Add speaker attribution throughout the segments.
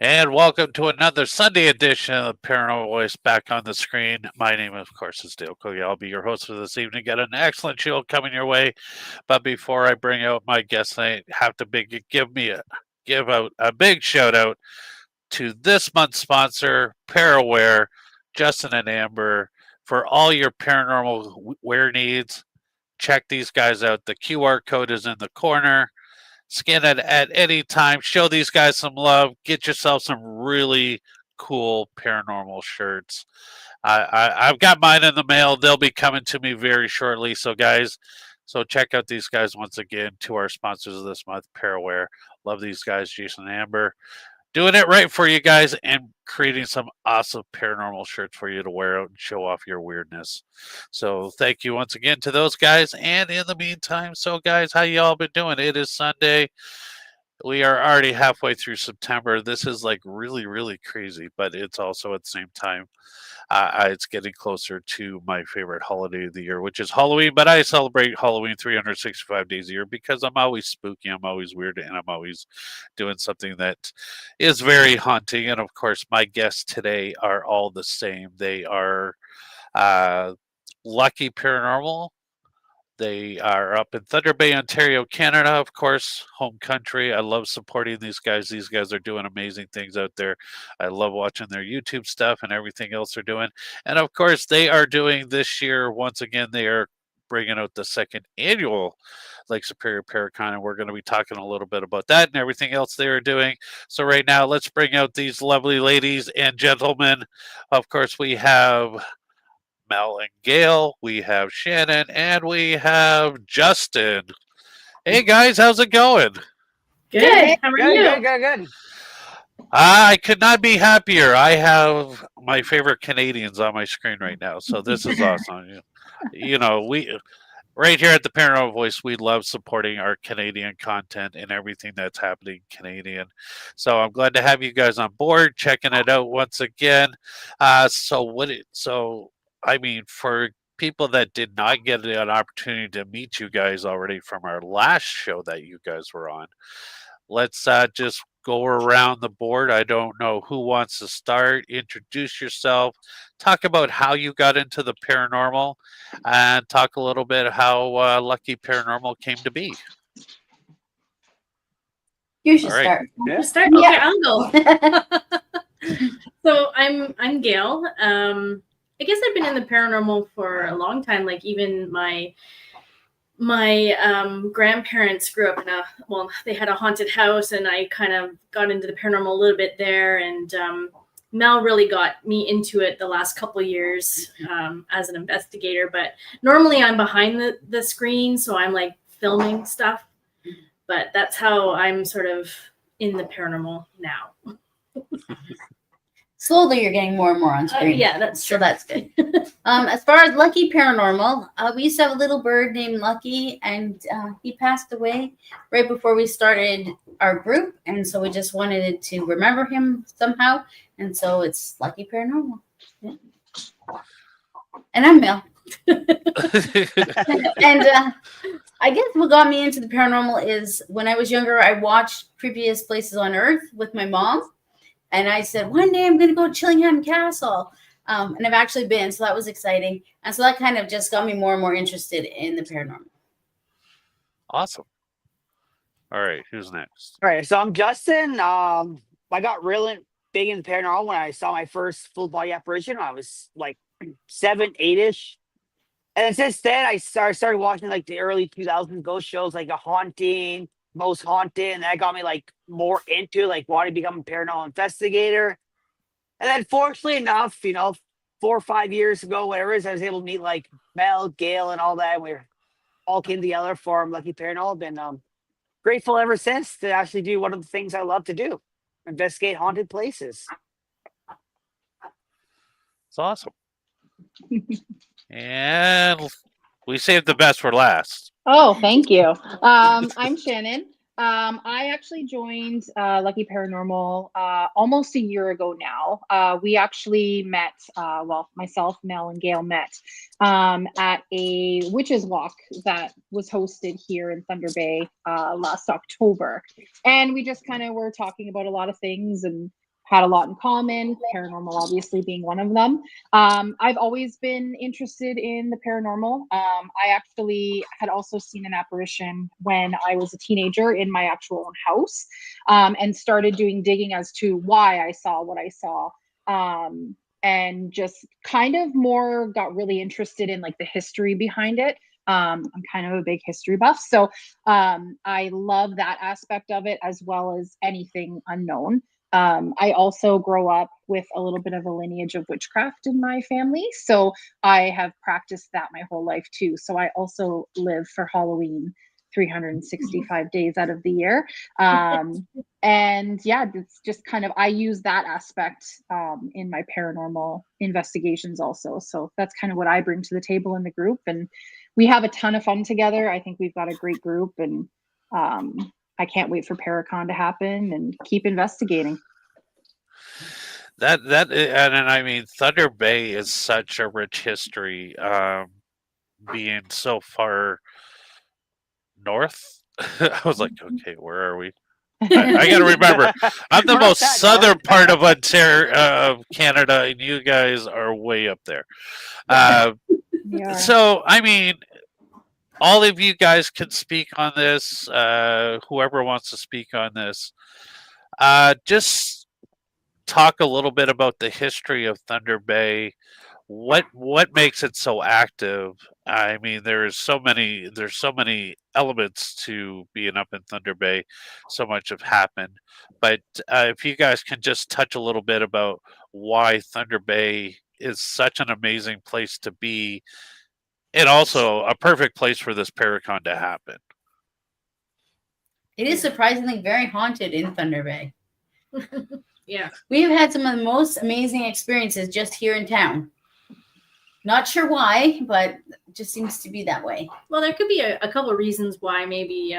Speaker 1: And welcome to another Sunday edition of Paranormal Voice back on the screen. My name, of course, is Dale Kogi. I'll be your host for this evening. Got an excellent show coming your way. But before I bring out my guests, I have to give out a big shout out to this month's sponsor, Paraware, Justin and Amber, for all your paranormal wear needs. Check these guys out. The QR code is in the corner. Scan it at any time. Show these guys some love. Get yourself some really cool paranormal shirts. I've got mine in the mail. They'll be coming to me very shortly. So, guys, check out these guys once again. To our sponsors of this month, Paraware. Love these guys, Jason and Amber. Doing it right for you guys and creating some awesome paranormal shirts for you to wear out and show off your weirdness. So thank you once again to those guys. And in the meantime, guys, how y'all been doing? It is Sunday. We are already halfway through September. This is like really, really crazy, but it's also at the same time, it's getting closer to my favorite holiday of the year, which is Halloween. But I celebrate Halloween 365 days a year because I'm always spooky, I'm always weird, and I'm always doing something that is very haunting. And of course, my guests today are all the same. They are Lucky Paranormal. They are up in Thunder Bay, Ontario, Canada, of course, home country. I love supporting these guys. These guys are doing amazing things out there. I love watching their YouTube stuff and everything else they're doing. And of course, they are doing this year, once again, they are bringing out the second annual Superior Paranormal, and we're going to be talking a little bit about that and everything else they are doing. So right now, let's bring out these lovely ladies and gentlemen. Of course, we have Mel and Gail, we have Shannon, and we have Justin. Hey guys, how's it going?
Speaker 2: Good. How are you?
Speaker 3: Good.
Speaker 1: I could not be happier. I have my favorite Canadians on my screen right now, so this is awesome. We right here at the Paranormal Voice, we love supporting our Canadian content and everything that's happening Canadian. So I'm glad to have you guys on board, checking it out once again. For people that did not get an opportunity to meet you guys already from our last show that you guys were on, let's just go around the board. I don't know who wants to start. Introduce yourself. Talk about how you got into the paranormal, and talk a little bit how Lucky Paranormal came to be.
Speaker 2: You should start.
Speaker 3: Yeah.
Speaker 2: Start? Okay, yeah. I'll go. So I'm Gail. I guess I've been in the paranormal for a long time. Like even my grandparents grew up they had a haunted house, and I kind of got into the paranormal a little bit there. And Mel really got me into it the last couple of years as an investigator. But normally I'm behind the screen, so I'm like filming stuff. But that's how I'm sort of in the paranormal now.
Speaker 4: Slowly, you're getting more and more on screen.
Speaker 2: Yeah, that's true.
Speaker 4: So that's good. As far as Lucky Paranormal, we used to have a little bird named Lucky, and he passed away right before we started our group. And so we just wanted to remember him somehow. And so it's Lucky Paranormal. Yeah. And I'm Mel. And I guess what got me into the paranormal is when I was younger, I watched Creepiest Places on Earth with my mom. And I said, one day I'm going to go to Chillingham Castle. And I've actually been, so that was exciting. And so that kind of just got me more and more interested in the paranormal.
Speaker 1: Awesome. All right, who's next?
Speaker 3: All right, so I'm Justin. I got really big into paranormal when I saw my first full body apparition when I was like 7, 8-ish. And then since then, I started watching like the early 2000s ghost shows, like A Haunting, Most Haunted, and that got me like more into like wanting to become a paranormal investigator. And then fortunately enough, 4 or 5 years ago, whatever it is, I was able to meet like Mel, Gail, and all that. And we all came together for Lucky Paranormal. Been grateful ever since to actually do one of the things I love to do, investigate haunted places.
Speaker 1: It's awesome. And we saved the best for last.
Speaker 5: Oh, thank you. I'm Shannon. I actually joined Lucky Paranormal almost a year ago now. We actually met, myself, Mel, and Gail met at a witches walk that was hosted here in Thunder Bay last October. And we just kind of were talking about a lot of things and had a lot in common, paranormal obviously being one of them. I've always been interested in the paranormal. I actually had also seen an apparition when I was a teenager in my actual own house, and started doing digging as to why I saw what I saw. And just kind of more got really interested in like the history behind it. I'm kind of a big history buff, so I love that aspect of it as well as anything unknown. I also grow up with a little bit of a lineage of witchcraft in my family. So I have practiced that my whole life too. So I also live for Halloween 365 days out of the year. And yeah, it's just kind of, I use that aspect in my paranormal investigations also. So that's kind of what I bring to the table in the group. And we have a ton of fun together. I think we've got a great group, and I can't wait for Paracon to happen and keep investigating.
Speaker 1: And I mean, Thunder Bay is such a rich history, being so far north. I was like, okay, where are we? I got to remember, I'm the most southern part of Ontario, Canada, and you guys are way up there. So, I mean, all of you guys can speak on this. Whoever wants to speak on this, just talk a little bit about the history of Thunder Bay. What makes it so active? I mean, there's so many elements to being up in Thunder Bay. So much have happened, but if you guys can just touch a little bit about why Thunder Bay is such an amazing place to be, and also a perfect place for this Paracon to happen.
Speaker 4: It is surprisingly very haunted in Thunder Bay.
Speaker 2: Yeah.
Speaker 4: We've had some of the most amazing experiences just here in town. Not sure why, but it just seems to be that way.
Speaker 2: Well, there could be a couple of reasons why. Maybe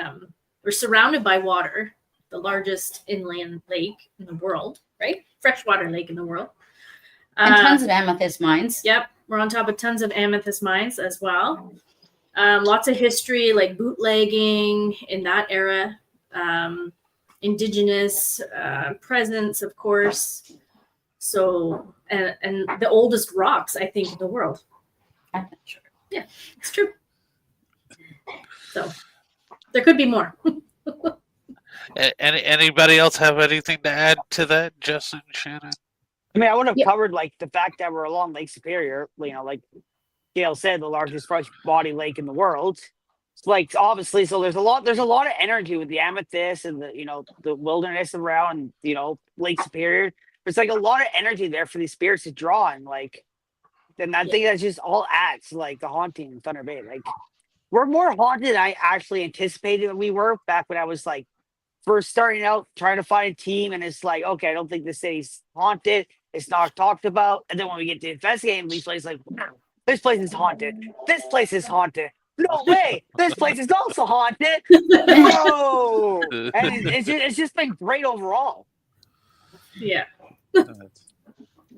Speaker 2: we're surrounded by water, the largest inland lake in the world, right? Freshwater lake in the world.
Speaker 4: And tons of amethyst mines.
Speaker 2: Yep. We're on top of tons of amethyst mines as well. Lots of history, like bootlegging in that era. Indigenous presence, of course. So, and the oldest rocks, I think, in the world.
Speaker 4: I'm not sure.
Speaker 2: Yeah, it's true. So, there could be more.
Speaker 1: Anybody else have anything to add to that, Justin, Shannon?
Speaker 3: I mean, I would have covered like the fact that we're along Lake Superior, you know, like Gail said, the largest fresh body lake in the world. It's like, obviously, so there's a lot of energy with the amethyst and the wilderness around, Lake Superior. There's like a lot of energy there for these spirits to draw, and then I think that just all adds to like the haunting in Thunder Bay. Like, we're more haunted than I actually anticipated we were back when I was like first starting out trying to find a team, and it's like, okay, I don't think this city's haunted. It's not talked about. And then when we get to investigating these places, like, wow, this place is haunted. This place is haunted. No way. This place is also haunted. No. And it's just been great overall.
Speaker 2: Yeah.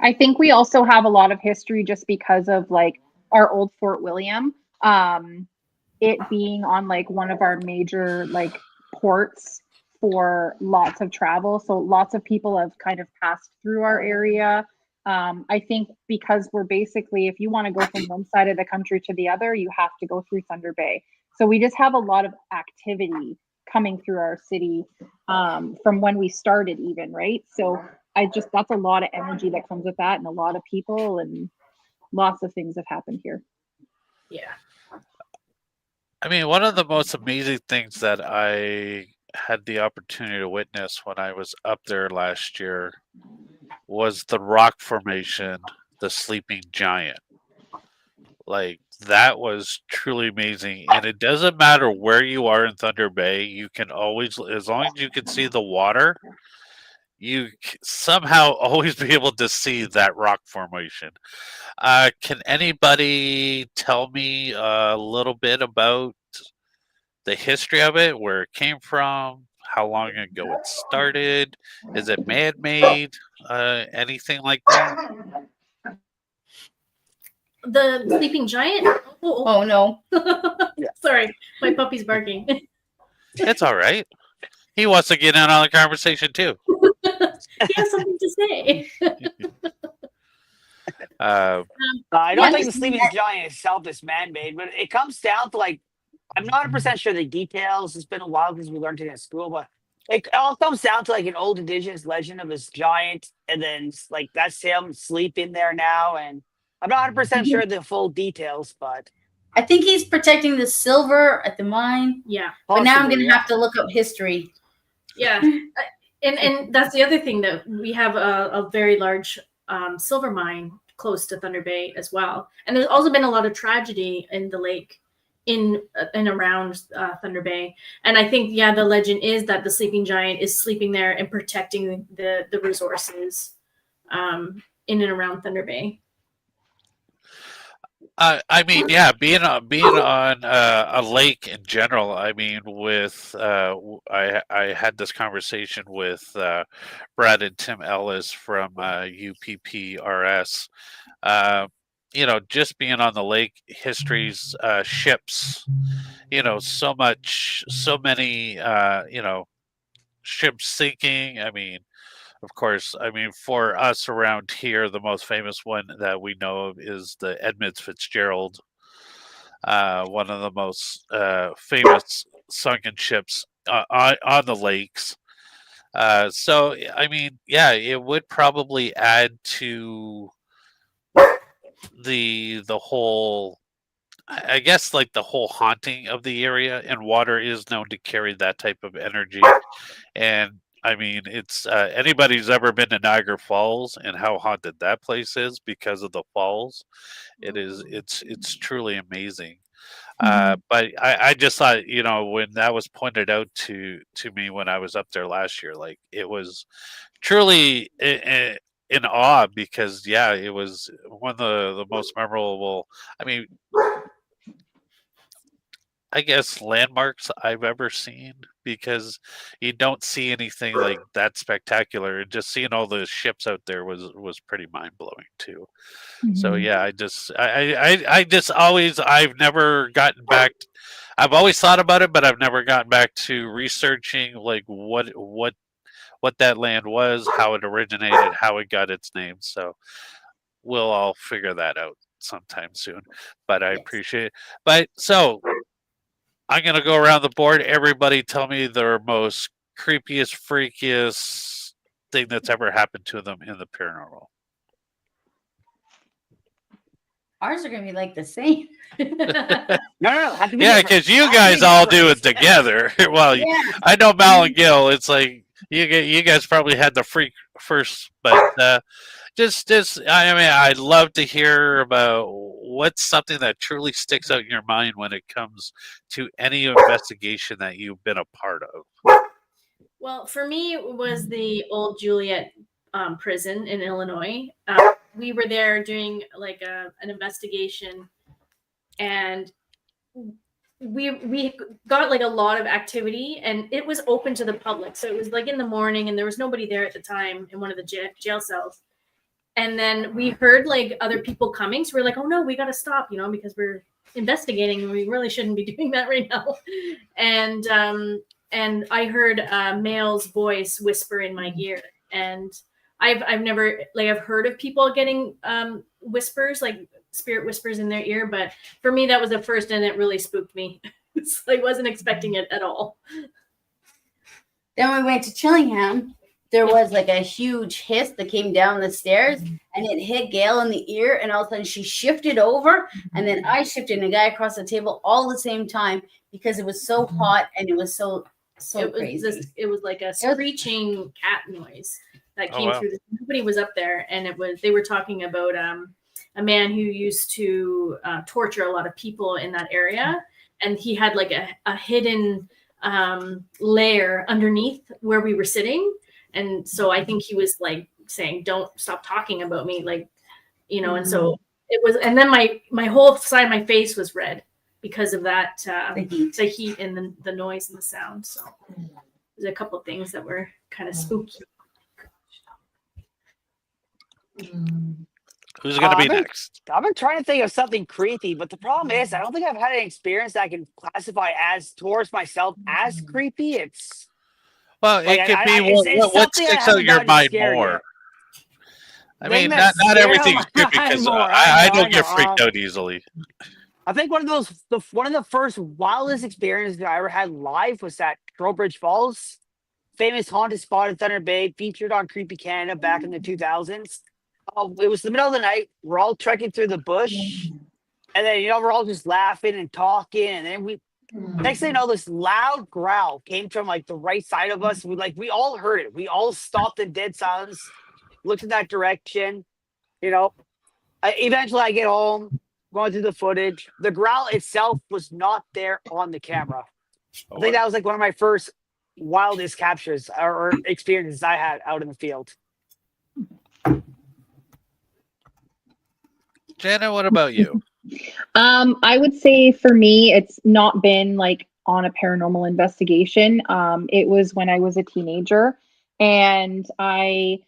Speaker 5: I think we also have a lot of history just because of like our old Fort William, it being on like one of our major like ports for lots of travel. So lots of people have kind of passed through our area. I think because we're basically, if you want to go from one side of the country to the other, you have to go through Thunder Bay. So we just have a lot of activity coming through our city from when we started even, right? So that's a lot of energy that comes with that, and a lot of people, and lots of things have happened here.
Speaker 2: Yeah.
Speaker 1: I mean, one of the most amazing things that I had the opportunity to witness when I was up there last year was the rock formation, the Sleeping Giant. Like, that was truly amazing. And it doesn't matter where you are in Thunder Bay, you can always, as long as you can see the water, somehow always be able to see that rock formation. Can anybody tell me a little bit about the history of it, where it came from, how long ago it started? Is it man-made? Anything like that?
Speaker 2: The sleeping giant.
Speaker 4: Oh no.
Speaker 2: Sorry, my puppy's barking.
Speaker 1: It's all right. He wants to get in on the conversation too.
Speaker 2: He has something to say.
Speaker 3: I don't
Speaker 4: Yeah.
Speaker 3: think the sleeping giant itself is man-made, but it comes down to like I'm not 100% sure the details. It's been a while since we learned it in school, but it all comes down to like an old indigenous legend of this giant, and then like that's him sleeping there now. And I'm not 100% sure the full details, but
Speaker 4: I think he's protecting the silver at the mine.
Speaker 2: Yeah,
Speaker 4: But now I'm
Speaker 3: possibly,
Speaker 4: gonna have to look up history.
Speaker 2: yeah, and that's the other thing, that we have a very large silver mine close to Thunder Bay as well, and there's also been a lot of tragedy in the lake, in and around Thunder Bay. And I think, yeah, the legend is that the sleeping giant is sleeping there and protecting the resources in and around Thunder Bay.
Speaker 1: I mean, yeah, being on a lake in general. I mean, with I had this conversation with Brad and Tim Ellis from UPPRS. You know, just being on the lake, histories, ships. You know, so many. You know, ships sinking. I mean, of course, I mean, for us around here, the most famous one that we know of is the Edmunds Fitzgerald, one of the most famous sunken ships on the lakes. So, I mean, yeah, it would probably add to the whole, I guess, like the whole haunting of the area. And water is known to carry that type of energy. And I mean, it's anybody who's ever been to Niagara Falls and how haunted that place is because of the falls. It's truly amazing. But I just thought, you know, when that was pointed out to me when I was up there last year, like it was truly in awe, because yeah, it was one of the most memorable. I mean, I guess landmarks I've ever seen, because you don't see anything like that spectacular. And just seeing all those ships out there was pretty mind blowing too. So yeah, I just always, I've never gotten back. I've always thought about it, but I've never gotten back to researching like what that land was, how it originated, how it got its name. So we'll all figure that out sometime soon. But I appreciate it. But so I'm gonna go around the board. Everybody tell me their most creepiest, freakiest thing that's ever happened to them in the paranormal.
Speaker 4: Ours are gonna be like the same.
Speaker 3: no. Have to be
Speaker 1: Yeah,
Speaker 3: different.
Speaker 1: because you
Speaker 3: Have to
Speaker 1: guys
Speaker 3: be
Speaker 1: all
Speaker 3: different.
Speaker 1: do it together. Well,
Speaker 4: Yeah.
Speaker 1: I know Mal and Gail. It's like you guys probably had the freak first, but just I mean, I'd love to hear about what's something that truly sticks out in your mind when it comes to any investigation that you've been a part of.
Speaker 2: Well, for me, it was the old Juliet prison in Illinois. We were there doing like an investigation, and we got like a lot of activity, and it was open to the public. So it was like in the morning, and there was nobody there at the time in one of the jail cells. And then we heard like other people coming, so we're like, oh no, we got to stop, you know, because we're investigating, and we really shouldn't be doing that right now. And I heard a male's voice whisper in my ear, and I've never, like, I've heard of people getting whispers, like spirit whispers in their ear, but for me that was the first, and it really spooked me. I wasn't expecting it at all.
Speaker 4: Then we went to Chillingham. There was like a huge hiss that came down the stairs, and it hit Gail in the ear, and all of a sudden she shifted over, and then I shifted, and a guy across the table all at the same time, because it was so hot and it was so crazy.
Speaker 2: It was like a screeching cat noise that came through. Nobody was up there, and they were talking about a man who used to torture a lot of people in that area, and he had like a hidden layer underneath where we were sitting, and so I think he was like saying, "Don't stop talking about me," like, you know. And so it was, and then my whole side of my face was red because of that the heat and the noise and the sound. So there's a couple of things that were kind of spooky.
Speaker 1: Who's going to be next?
Speaker 3: I've been trying to think of something creepy, but the problem is I don't think I've had an experience that I can classify as towards myself as creepy. It's
Speaker 1: Well,
Speaker 3: like,
Speaker 1: it could be
Speaker 3: it's
Speaker 1: what
Speaker 3: something I
Speaker 1: sticks out
Speaker 3: haven't
Speaker 1: your
Speaker 3: gotten
Speaker 1: mind
Speaker 3: scared
Speaker 1: more.
Speaker 3: yet.
Speaker 1: I
Speaker 3: Thing
Speaker 1: mean,
Speaker 3: that
Speaker 1: not
Speaker 3: scared
Speaker 1: everything's
Speaker 3: my
Speaker 1: creepy because
Speaker 3: mind more,
Speaker 1: I
Speaker 3: I
Speaker 1: don't get
Speaker 3: know.
Speaker 1: freaked out easily.
Speaker 3: I think one of the first wildest experiences I ever had live was at Trowbridge Falls, famous haunted spot in Thunder Bay, featured on Creepy Canada back in the 2000s. It was the middle of the night. We're all trekking through the bush, and then we're all just laughing and talking, and then next thing you know, this loud growl came from like the right side of us. We all heard it. We all stopped in dead silence, looked in that direction. Eventually I get home, going through the footage. The growl itself was not there on the camera. I think that was like one of my first wildest captures or experiences I had out in the field.
Speaker 1: Jenna, what about you?
Speaker 5: I would say for me, it's not been like on a paranormal investigation. It was when I was a teenager, and I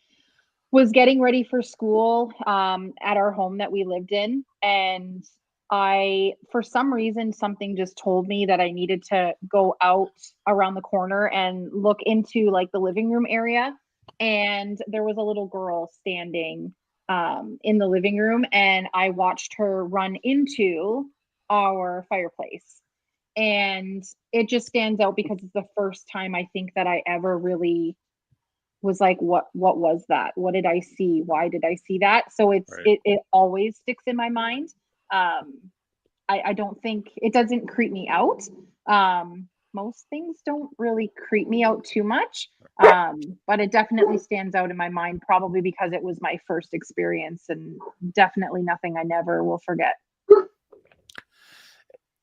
Speaker 5: was getting ready for school at our home that we lived in. And for some reason, something just told me that I needed to go out around the corner and look into like the living room area. And there was a little girl standing in the living room, and I watched her run into our fireplace. And it just stands out because it's the first time I think that I ever really was like, what was that? What did I see? Why did I see that? So it always sticks in my mind. I don't think it doesn't creep me out. Most things don't really creep me out too much. But it definitely stands out in my mind, probably because it was my first experience, and definitely nothing I never will forget.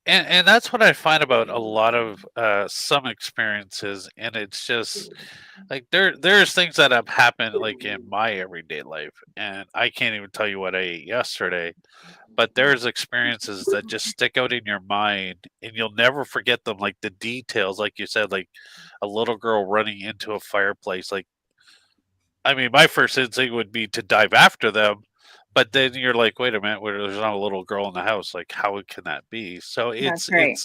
Speaker 1: And that's what I find about a lot of some experiences, and it's just like there's things that have happened like in my everyday life, and I can't even tell you what I ate yesterday, but there's experiences that just stick out in your mind, and you'll never forget them. Like the details, like you said, like a little girl running into a fireplace. Like, I mean, my first instinct would be to dive after them. But then you're like, wait a minute, there's not a little girl in the house. Like, how can that be? So
Speaker 5: That's right.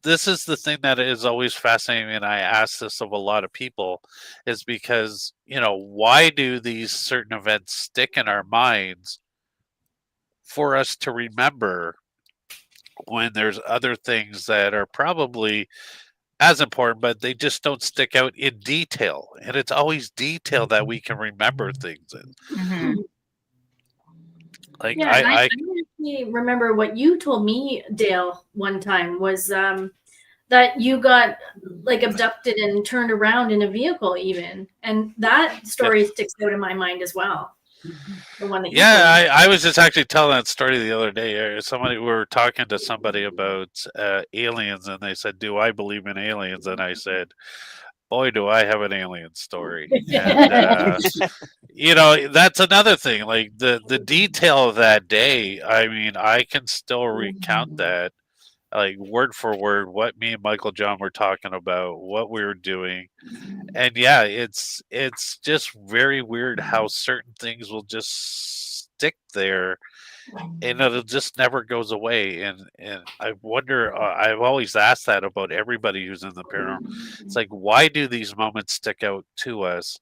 Speaker 1: this is the thing that is always fascinating. And I ask this of a lot of people is because, why do these certain events stick in our minds for us to remember when there's other things that are probably as important, but they just don't stick out in detail. And it's always detail that we can remember things in.
Speaker 4: Mm-hmm.
Speaker 1: Like
Speaker 2: yeah, I actually remember what you told me, Dale, one time was that you got like abducted and turned around in a vehicle, even, and that story sticks out in my mind as well. The one that
Speaker 1: I was just actually telling that story the other day. We were talking to somebody about aliens, and they said, "Do I believe in aliens?" And I said, boy, do I have an alien story. And, that's another thing. Like the detail of that day, I mean, I can still recount that, like word for word, what me and Michael John were talking about, what we were doing. And yeah, it's just very weird how certain things will just stick there, and it just never goes away. And I wonder, I've always asked that about everybody who's in the paranormal. It's like, why do these moments stick out to us?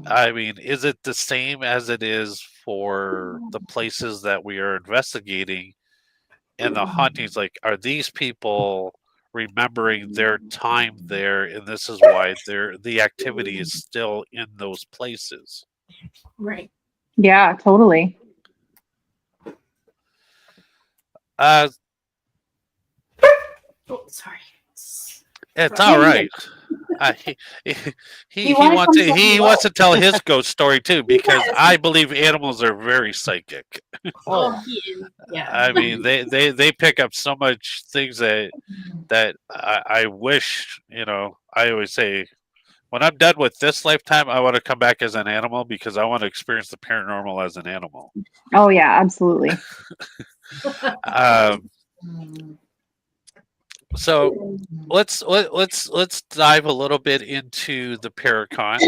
Speaker 1: I mean, is it the same as it is for the places that we are investigating and the hauntings? Like, are these people remembering their time there, and this is why the activity is still in those places?
Speaker 2: Right.
Speaker 5: Yeah, totally.
Speaker 2: Oh, sorry.
Speaker 1: It's all right. He
Speaker 4: wanna
Speaker 1: wants
Speaker 4: come
Speaker 1: to,
Speaker 4: say
Speaker 1: he
Speaker 4: hello?
Speaker 1: wants to tell his ghost story too, because
Speaker 2: Yes.
Speaker 1: I believe animals are very psychic.
Speaker 2: Oh, he is. Yeah.
Speaker 1: I mean, they pick up so much things that I wish, I always say, when I'm done with this lifetime, I want to come back as an animal because I want to experience the paranormal as an animal.
Speaker 5: Oh yeah, absolutely.
Speaker 1: Um, so let's dive a little bit into the Paracon.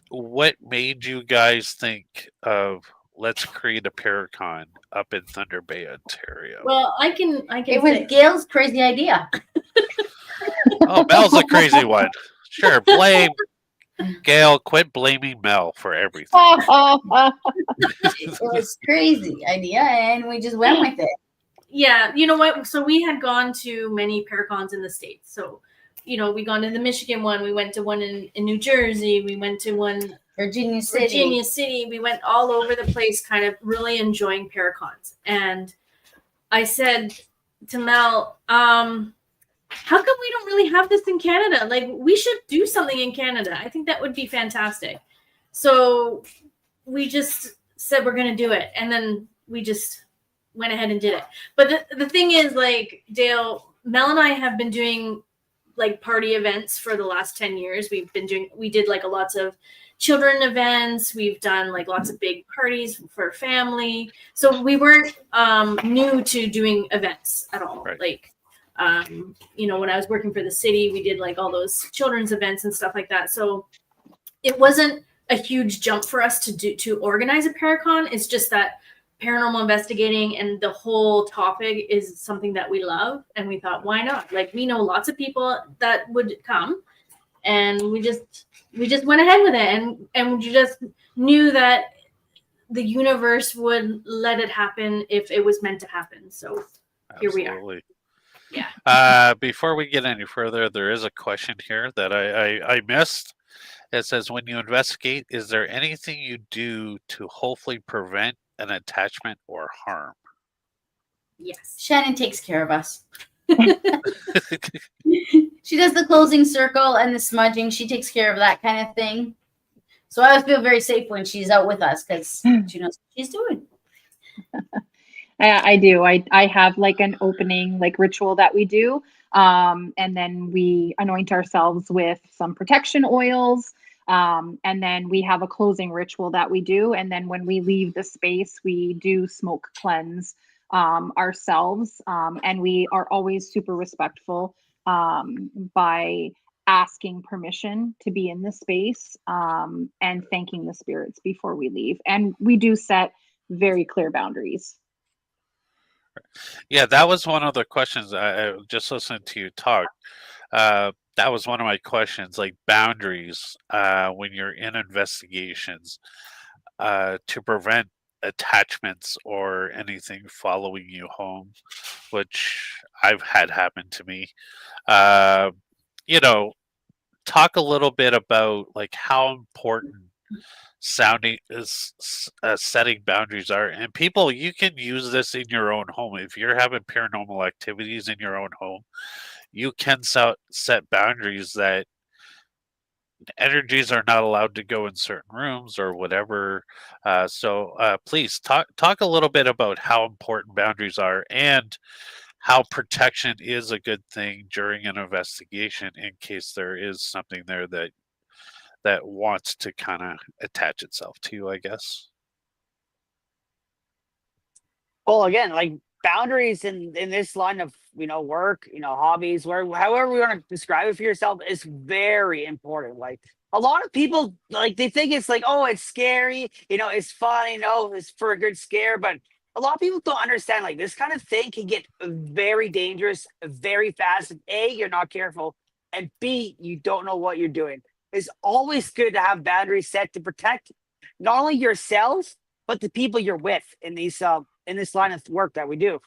Speaker 1: What made you guys think of let's create a Paracon up in Thunder Bay, Ontario?
Speaker 2: Well, I can
Speaker 4: It was
Speaker 2: say,
Speaker 4: Gail's crazy idea.
Speaker 1: Oh, Mel's a crazy one. Sure, blame Gail. Quit blaming Mel for everything.
Speaker 4: It was crazy idea, and we just went with it.
Speaker 2: yeah, you know what? So we had gone to many Paracons in the States. So, we gone to the Michigan one. We went to one in New Jersey. We went to one
Speaker 4: Virginia City.
Speaker 2: Virginia City. We went all over the place, kind of really enjoying Paracons. And I said to Mel, how come we don't really have this in Canada? Like, we should do something in Canada. I think that would be fantastic. So we just said we're going to do it. And then we just went ahead and did it. But the thing is, like, Dale, Mel and I have been doing like party events for the last 10 years. We did like lots of children events. We've done like lots of big parties for family. So we weren't new to doing events at all.
Speaker 1: Right.
Speaker 2: Like, when I was working for the city, we did like all those children's events and stuff like that. So it wasn't a huge jump for us to organize a Paracon. It's just that paranormal investigating and the whole topic is something that we love, and we thought, why not? Like, we know lots of people that would come, and we just went ahead with it, and we just knew that the universe would let it happen if it was meant to happen. So here we are.
Speaker 1: Absolutely.
Speaker 2: Yeah.
Speaker 1: Before we get any further, there is a question here that I missed. It says, when you investigate, is there anything you do to hopefully prevent an attachment or harm?
Speaker 2: Yes.
Speaker 4: Shannon takes care of us. She does the closing circle and the smudging. She takes care of that kind of thing. So I always feel very safe when she's out with us because she knows what she's doing.
Speaker 5: I do. I have like an opening like ritual that we do. And then we anoint ourselves with some protection oils. And then we have a closing ritual that we do. And then when we leave the space, we do smoke cleanse ourselves. And we are always super respectful by asking permission to be in the space and thanking the spirits before we leave. And we do set very clear boundaries.
Speaker 1: Yeah, that was one of the questions. I just listened to you talk. That was one of my questions, like boundaries when you're in investigations to prevent attachments or anything following you home, which I've had happen to me. Talk a little bit about like how important setting boundaries are, and people, you can use this in your own home. If you're having paranormal activities in your own home, you can set boundaries that energies are not allowed to go in certain rooms or whatever. So please talk a little bit about how important boundaries are and how protection is a good thing during an investigation in case there is something there that wants to kind of attach itself to you, I guess.
Speaker 3: Well, again, like boundaries in this line of work, hobbies, however we want to describe it for yourself, is very important. Like, a lot of people, like, they think it's like, oh, it's scary, it's fun, it's for a good scare, but a lot of people don't understand, like, this kind of thing can get very dangerous very fast. And A, you're not careful, and B, you don't know what you're doing. It's always good to have boundaries set to protect not only yourself but the people you're with in this line of work that we do.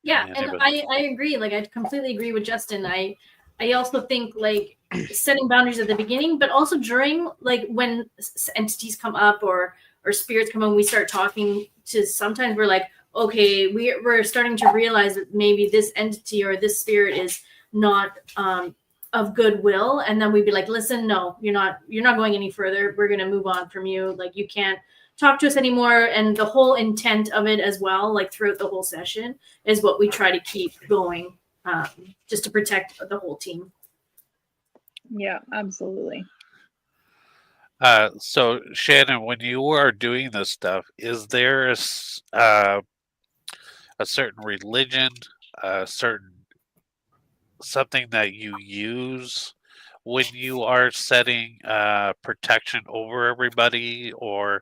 Speaker 2: Yeah, and I agree. Like, I completely agree with Justin. I also think like setting boundaries at the beginning, but also during, like, when entities come up or spirits come in, we start talking to. Sometimes we're like, okay, we're starting to realize that maybe this entity or this spirit is not of goodwill, and then we'd be like, listen, no, you're not going any further. We're going to move on from you. Like, you can't talk to us anymore. And the whole intent of it as well, like throughout the whole session, is what we try to keep going, just to protect the whole team.
Speaker 5: Yeah, absolutely.
Speaker 1: So Shannon, when you are doing this stuff, is there a certain religion, a certain something that you use when you are setting protection over everybody, or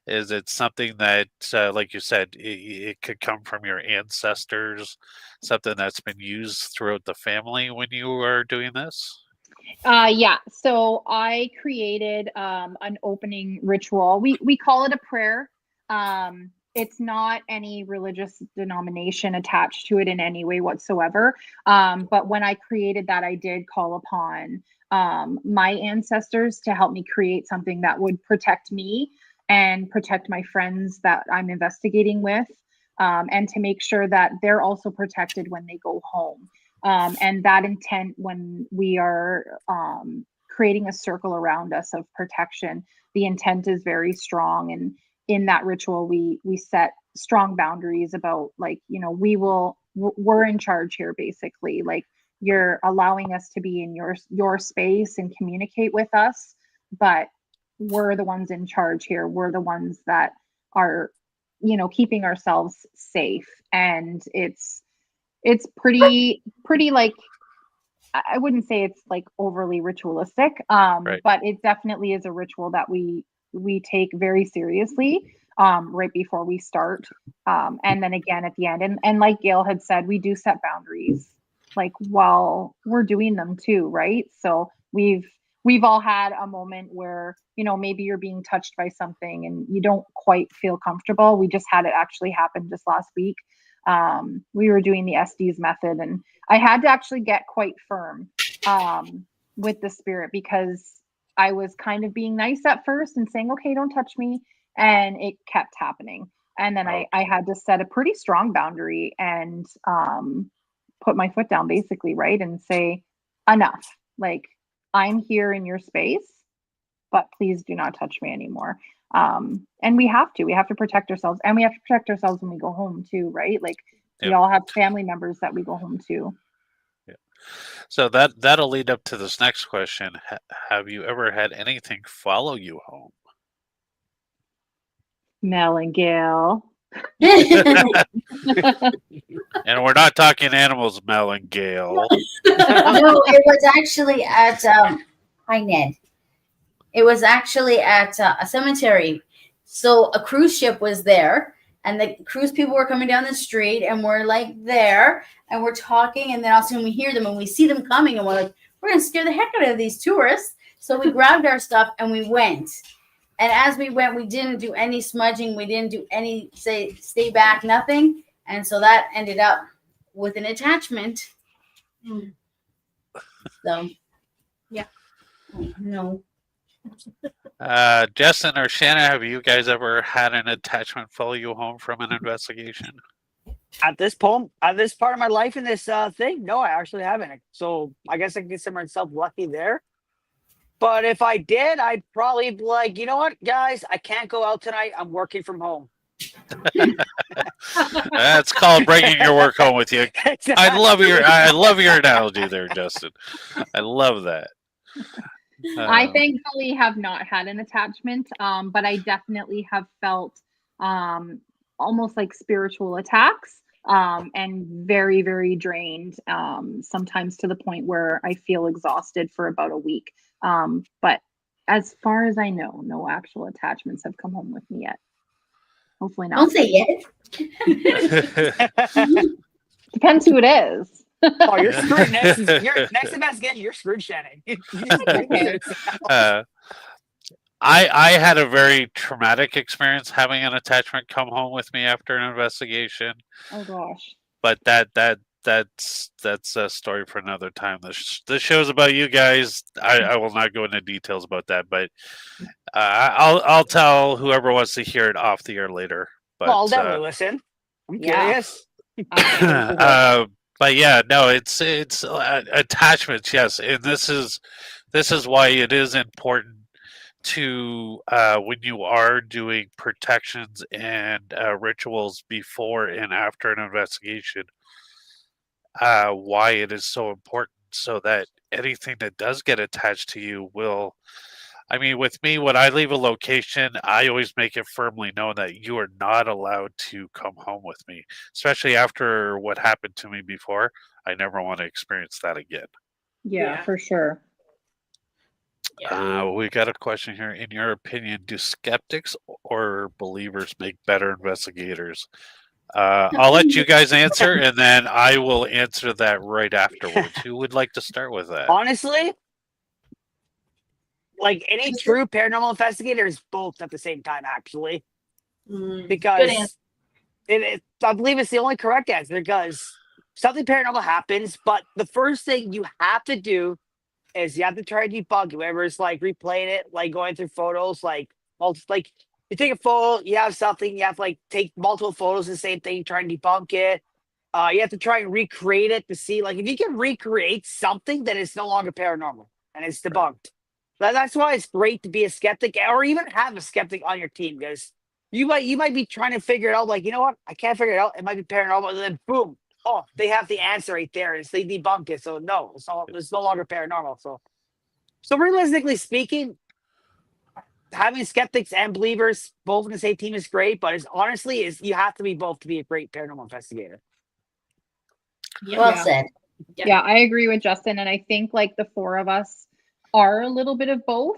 Speaker 1: is it something that, like you said, it could come from your ancestors, something that's been used throughout the family when you are doing this?
Speaker 5: Yeah. So I created an opening ritual. We call it a prayer. It's not any religious denomination attached to it in any way whatsoever. But when I created that, I did call upon my ancestors to help me create something that would protect me and protect my friends that I'm investigating with, and to make sure that they're also protected when they go home. And that intent, when we are creating a circle around us of protection, the intent is very strong. And in that ritual, we set strong boundaries about, like, you know, we're in charge here, basically. Like, you're allowing us to be in your space and communicate with us, but we're the ones in charge here. We're the ones that are, you know, keeping ourselves safe. And it's pretty like, I wouldn't say it's like overly ritualistic,
Speaker 1: Right.
Speaker 5: but it definitely is a ritual that we take very seriously, right before we start, and then again at the end. And like Gail had said, we do set boundaries, like, while we're doing them too, right? So we've all had a moment where, you know, maybe you're being touched by something and you don't quite feel comfortable. We just had it actually happen just last week. We were doing the SD's method, and I had to actually get quite firm with the spirit, because I was kind of being nice at first and saying, okay, don't touch me. And it kept happening. And then I had to set a pretty strong boundary and put my foot down, basically, right? And say, enough. Like, I'm here in your space, but please do not touch me anymore. And we have to protect ourselves, and we have to protect ourselves when we go home too, right? Like, we all have family members that we go home to.
Speaker 1: Yeah. So that'll lead up to this next question. Have you ever had anything follow you home?
Speaker 5: Mel and Gail.
Speaker 1: And we're not talking animals, Mel and Gail.
Speaker 4: No, it was actually at hi Ned. It was actually at a cemetery. So a cruise ship was there, and the cruise people were coming down the street, and we're like there, and we're talking, and then all of a sudden we hear them and we see them coming, and we're like, we're gonna scare the heck out of these tourists. So we grabbed our stuff and we went. And as we went, we didn't do any smudging. We didn't do any stay back, nothing. And so that ended up with an attachment. So, yeah. No.
Speaker 1: Justin or Shannon, have you guys ever had an attachment follow you home from an investigation?
Speaker 3: At this part of my life in this thing, no, I actually haven't. So I guess I can consider myself lucky there. But if I did, I'd probably be like, you know what, guys, I can't go out tonight. I'm working from home.
Speaker 1: That's called bringing your work home with you.
Speaker 3: Exactly.
Speaker 1: I love your analogy there, Justin. I love that.
Speaker 5: I thankfully have not had an attachment, but I definitely have felt almost like spiritual attacks, and very, very drained, sometimes to the point where I feel exhausted for about a week. But as far as I know, no actual attachments have come home with me yet. Hopefully not.
Speaker 4: Don't say yet.
Speaker 5: Depends who it is.
Speaker 3: Oh, you're screwed. Next investigation, you're screwed, Shannon.
Speaker 1: I had a very traumatic experience having an attachment come home with me after an investigation.
Speaker 5: Oh gosh.
Speaker 1: But that's a story for another time. This show's about you guys. I will not go into details about that, but I'll tell whoever wants to hear it off the air later. But
Speaker 3: Well, I'll definitely listen. I'm
Speaker 5: Yeah.
Speaker 3: curious.
Speaker 1: But yeah, no, it's attachments, yes, and this is why it is important to when you are doing protections and rituals before and after an investigation, why it is so important, so that anything that does get attached to you will. I mean, with me, when I leave a location, I always make it firmly known that you are not allowed to come home with me, especially after what happened to me before. I never want to experience that again.
Speaker 5: Yeah, for sure.
Speaker 1: We got a question here. In your opinion, do skeptics or believers make better investigators? I'll let you guys answer, and then I will answer that right afterwards. Who would like to start with that?
Speaker 3: Honestly, like any true paranormal investigator is both at the same time, actually.
Speaker 2: Good
Speaker 3: Because
Speaker 2: answer.
Speaker 3: I believe it's the only correct answer, because something paranormal happens, but the first thing you have to do is you have to try to debunk it, whether it's like replaying it, like going through photos, like you take a photo, you have something, you have to like take multiple photos of the same thing, try and debunk it. You have to try and recreate it to see, like, if you can recreate something, then it's no longer paranormal and it's debunked. That's why it's great to be a skeptic, or even have a skeptic on your team, because you might be trying to figure it out, like, you know what, I can't figure it out, it might be paranormal, and then boom, oh, they have the answer right there, and they debunk it. So no, it's no longer paranormal. So realistically speaking, having skeptics and believers both in the same team is great, but you have to be both to be a great paranormal investigator.
Speaker 4: Well said.
Speaker 5: Yeah, I agree with Justin, and I think like the four of us are a little bit of both.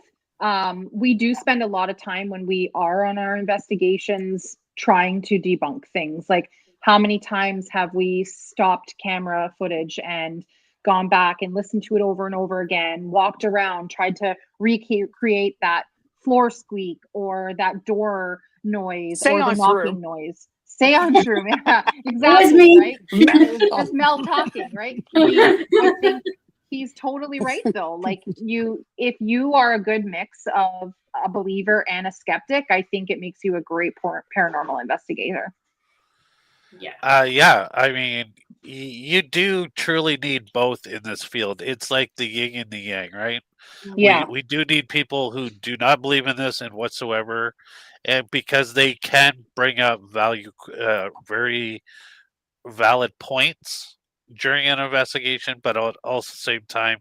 Speaker 5: We do spend a lot of time when we are on our investigations trying to debunk things. Like, how many times have we stopped camera footage and gone back and listened to it over and over again, walked around, tried to recreate that floor squeak or that door noise or the knocking noise. Seance room, yeah, exactly, right? It was just Mel talking, right? I think he's totally right, though. Like, if you are a good mix of a believer and a skeptic, I think it makes you a great paranormal investigator.
Speaker 1: Yeah. I mean, you do truly need both in this field. It's like the yin and the yang, right?
Speaker 5: Yeah.
Speaker 1: We do need people who do not believe in this and whatsoever, and because they can bring up very valid points during an investigation, but at also the same time,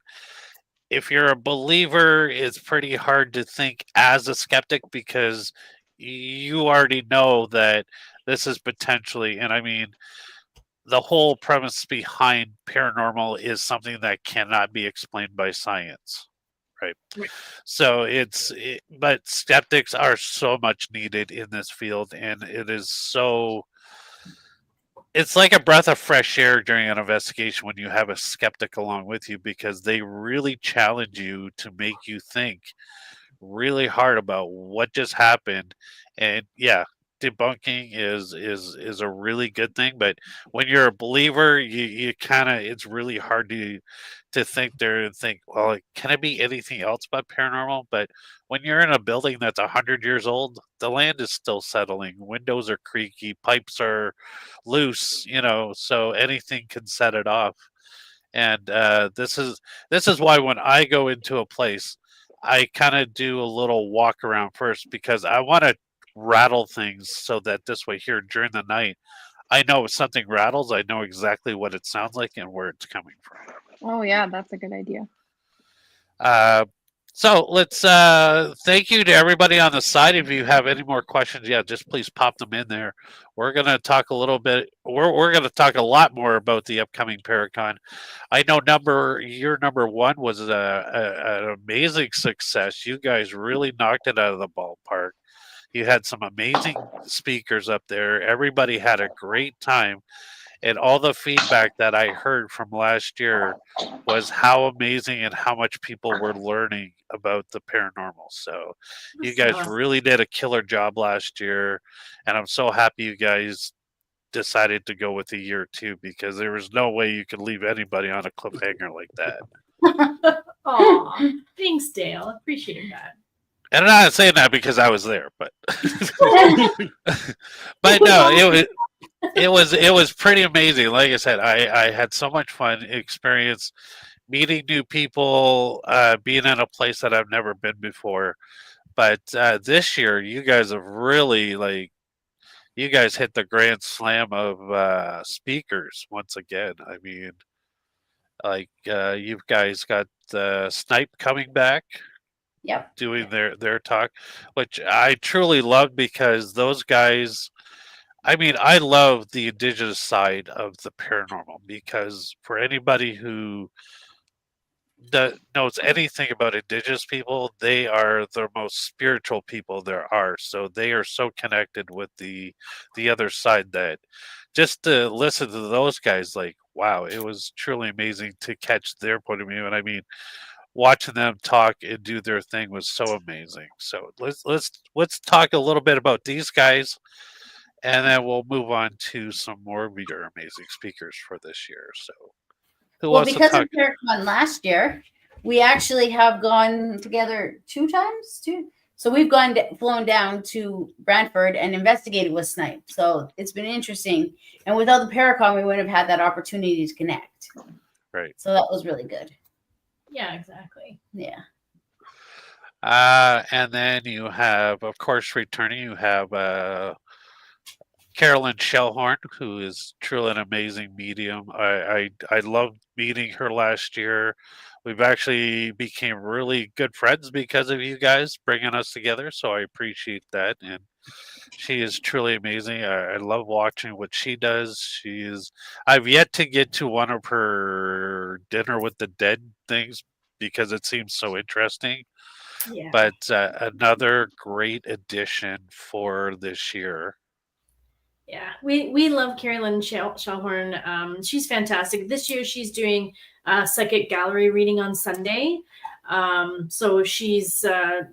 Speaker 1: if you're a believer, it's pretty hard to think as a skeptic, because you already know that this is potentially, and I mean, the whole premise behind paranormal is something that cannot be explained by science. Right. So but skeptics are so much needed in this field, and it's like a breath of fresh air during an investigation when you have a skeptic along with you, because they really challenge you to make you think really hard about what just happened. And yeah, debunking is a really good thing, but when you're a believer, you kind of, it's really hard to think there and think, well, can it be anything else but paranormal? But when you're in a building that's 100 years old, the land is still settling, windows are creaky, pipes are loose, so anything can set it off. And this is why when I go into a place, I kind of do a little walk around first, because I want to rattle things, so that this way here during the night, I know if something rattles, I know exactly what it sounds like and where it's coming from.
Speaker 5: Oh yeah, that's a good idea.
Speaker 1: So let's thank you to everybody on the side. If you have any more questions, just please pop them in there. We're going to talk a little bit. We're going to talk a lot more about the upcoming Paracon. I know year number one was an amazing success. You guys really knocked it out of the ballpark. You had some amazing speakers up there. Everybody had a great time. And all the feedback that I heard from last year was how amazing and how much people were learning about the paranormal. So you guys really did a killer job last year. And I'm so happy you guys decided to go with a year two, because there was no way you could leave anybody on a cliffhanger like that.
Speaker 2: Aw, thanks, Dale. Appreciate that.
Speaker 1: And I'm not saying that because I was there, but but no, it was pretty amazing. Like I said, I had so much fun experience meeting new people, being in a place that I've never been before. But this year, you guys have really you guys hit the grand slam of speakers once again. I mean, you guys got Snipe coming back
Speaker 4: Yep.
Speaker 1: doing their talk, which I truly love because those guys. I mean, I love the indigenous side of the paranormal because for anybody who knows anything about indigenous people, they are the most spiritual people there are. So they are so connected with the other side that just to listen to those guys, like wow, it was truly amazing to catch their point of view. And I mean, watching them talk and do their thing was so amazing. So let's talk a little bit about these guys, and then we'll move on to some more of your amazing speakers for this year. So who
Speaker 4: Well,
Speaker 1: wants to
Speaker 4: because
Speaker 1: talk?
Speaker 4: of Paracon last year, we actually have gone together 2 times too. So we've flown down to Brantford and investigated with Snipe. So it's been interesting. And without the Paracon, we wouldn't have had that opportunity to connect.
Speaker 1: Right.
Speaker 4: So that was really good.
Speaker 2: Yeah, exactly.
Speaker 4: Yeah.
Speaker 1: And then you have, of course, returning. You have Carolyn Shellhorn, who is truly an amazing medium. I loved meeting her last year. We've actually became really good friends because of you guys bringing us together. So I appreciate that, and she is truly amazing. I love watching what she does. She is. I've yet to get to one of her dinner with the dead things because it seems so interesting.
Speaker 2: Yeah.
Speaker 1: But another great addition for this year.
Speaker 2: Yeah, we love Carolyn Shellhorn. She's fantastic. This year she's doing a psychic gallery reading on Sunday. So she's a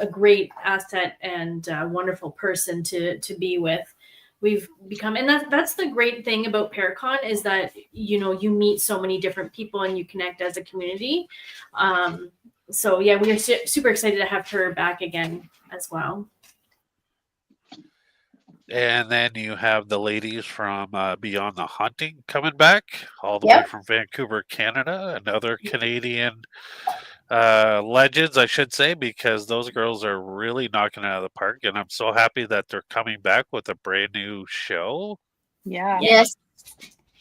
Speaker 2: great asset and wonderful person to be with. We've become, and that's the great thing about Paracon is that you meet so many different people and you connect as a community. So yeah, we are super excited to have her back again as well.
Speaker 1: And then you have the ladies from Beyond the Haunting coming back, all the way
Speaker 4: Yep.
Speaker 1: from Vancouver, Canada. Another Canadian legends, I should say, because those girls are really knocking it out of the park. And I'm so happy that they're coming back with a brand new show.
Speaker 5: Yeah.
Speaker 4: Yes.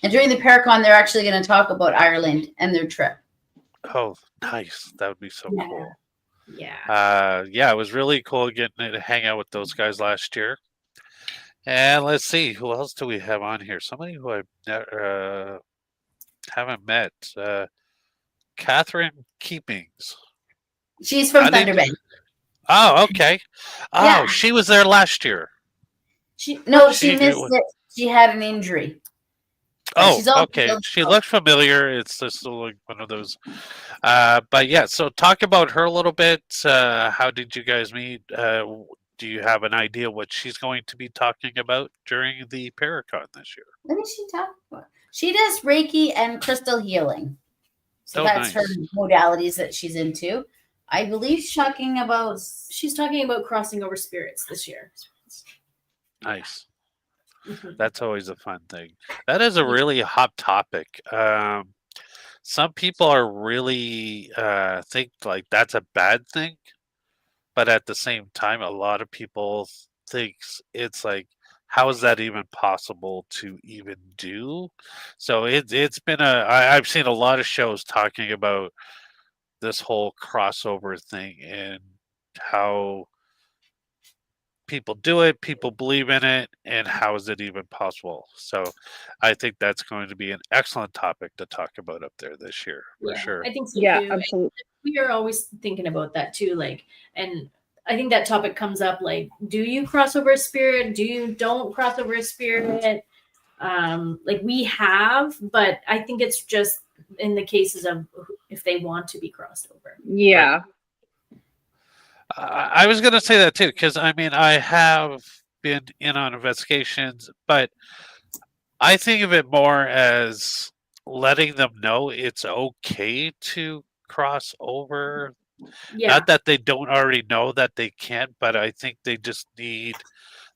Speaker 4: And during the Paracon, they're actually going to talk about Ireland and their trip.
Speaker 1: Oh, nice. That would be so
Speaker 2: Yeah.
Speaker 1: cool.
Speaker 2: Yeah.
Speaker 1: Yeah, it was really cool getting to hang out with those guys last year. And let's see, who else do we have on here? Somebody who I haven't met. Catherine Keepings.
Speaker 4: She's from Thunder Bay.
Speaker 1: Oh, okay. Oh,
Speaker 4: Yeah.
Speaker 1: she was there last year.
Speaker 4: She
Speaker 1: She
Speaker 4: missed
Speaker 1: did-
Speaker 4: it. She had an injury.
Speaker 1: Oh,
Speaker 4: she's also
Speaker 1: okay.
Speaker 4: still-
Speaker 1: She looked familiar. It's just like one of those. But yeah, so talk about her a little bit. How did you guys meet? Do you have an idea what she's going to be talking about during the Paracon this year?
Speaker 4: What did she talk about? She does Reiki and crystal healing. So
Speaker 1: Oh,
Speaker 4: that's her
Speaker 1: nice.
Speaker 4: modalities that she's into. I believe she's talking about.
Speaker 2: She's talking about crossing over spirits this year.
Speaker 1: Nice.
Speaker 2: Mhm.
Speaker 1: That's always a fun thing. That is a really hot topic. Some people are really think like that's a bad thing, but at the same time, a lot of people thinks it's like, how is that even possible to even do? So it's been I've seen a lot of shows talking about this whole crossover thing and how people do it, people believe in it, and how is it even possible? So I think that's going to be an excellent topic to talk about up there this year for sure.
Speaker 2: I think so
Speaker 5: Yeah,
Speaker 2: too.
Speaker 5: absolutely.
Speaker 2: We are always thinking about that too. And I think that topic comes up like, do you cross over a spirit? Do you don't cross over a spirit? We have, but I think it's just in the cases of if they want to be crossed over.
Speaker 5: Yeah.
Speaker 1: I was going to say that too, because I mean, I have been in on investigations, but I think of it more as letting them know it's okay to cross over.
Speaker 2: Yeah.
Speaker 1: Not that they don't already know that they can't, but I think they just need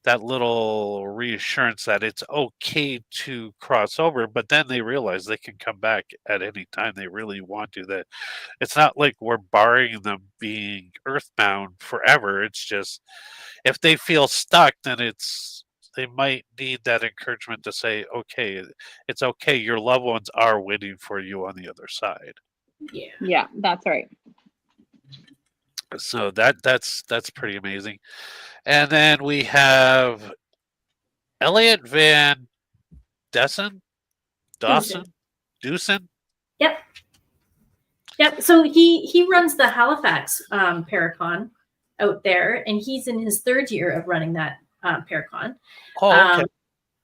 Speaker 1: that little reassurance that it's okay to cross over, but then they realize they can come back at any time they really want to. That it's not like we're barring them being earthbound forever. It's just if they feel stuck, then they might need that encouragement to say, okay, it's okay. Your loved ones are waiting for you on the other side.
Speaker 2: Yeah.
Speaker 5: Yeah, that's right.
Speaker 1: So that's pretty amazing. And then we have Elliot Van Dessen, Dawson, Dewson.
Speaker 2: Yep. Yep. So he runs the Halifax Paracon out there, and he's in his 3rd year of running that Paracon.
Speaker 1: Oh, okay.